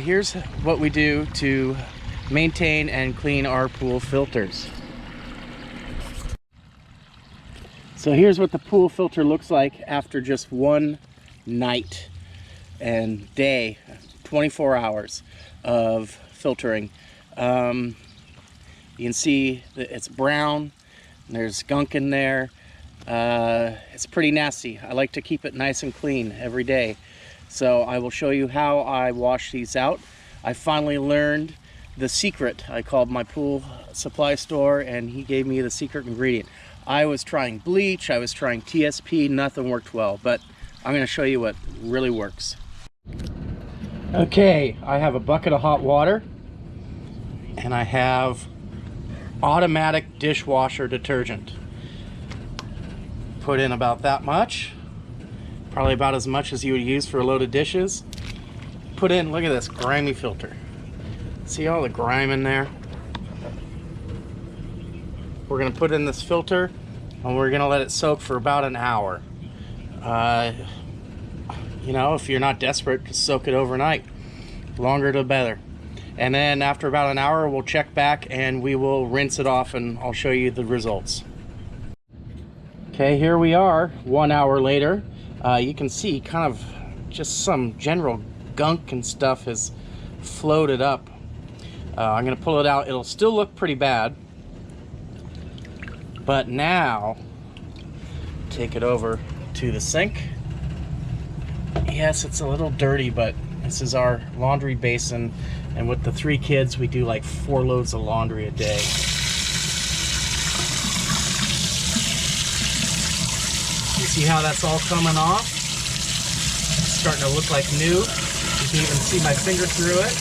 Here's what we do to maintain and clean our pool filters. So here's what the pool filter looks like after just one night and day, 24 hours of filtering. You can see that it's brown, and there's gunk in there. It's pretty nasty. I like to keep it nice and clean every day. So I will show you how I wash these out. I finally learned the secret. I called my pool supply store and he gave me the secret ingredient. I was trying bleach, I was trying TSP, nothing worked well, but I'm going to show you what really works. Okay, I have a bucket of hot water and I have automatic dishwasher detergent. Put in about that much, probably about as much as you would use for a load of dishes. Put in, look at this grimy filter. See all the grime in there? We're gonna put in this filter and we're gonna let it soak for about an hour. You know, if you're not desperate, just soak it overnight. Longer the better. And then after about an hour, we'll check back and we will rinse it off and I'll show you the results. Okay, here we are 1 hour later. You can see kind of just some general gunk and stuff has floated up. I'm gonna pull it out. It'll still look pretty bad, but now take it over to the sink. Yes, it's a little dirty, but this is our laundry basin, and with the 3 kids we do like 4 loads of laundry a day. You see how that's all coming off? It's starting to look like new. You can even see my finger through it.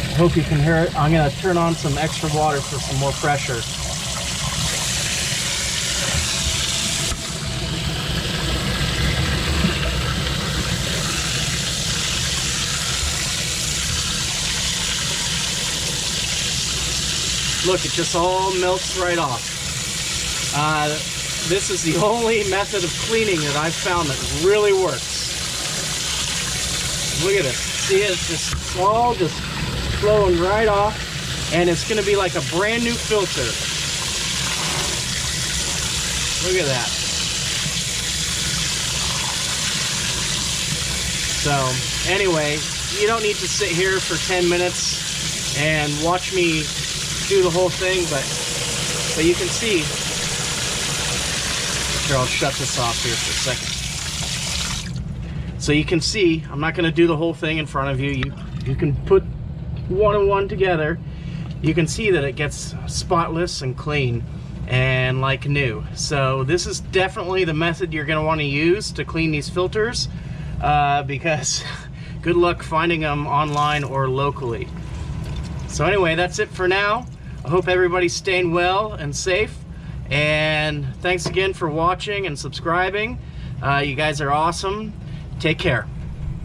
I hope you can hear it. I'm going to turn on some extra water for some more pressure. Look, it just all melts right off. This is the only method of cleaning that I've found that really works. Look at this. See it? It's all just flowing right off, and it's going to be like a brand new filter. Look at that. So anyway, you don't need to sit here for 10 minutes and watch me do the whole thing, but you can see. Here, I'll shut this off here for a second. So you can see, I'm not going to do the whole thing in front of you. You can put one and one together. You can see that it gets spotless and clean and like new. So this is definitely the method you're going to want to use to clean these filters, because good luck finding them online or locally. So anyway, that's it for now. I hope everybody's staying well and safe. And thanks again for watching and subscribing. You guys are awesome. Take care.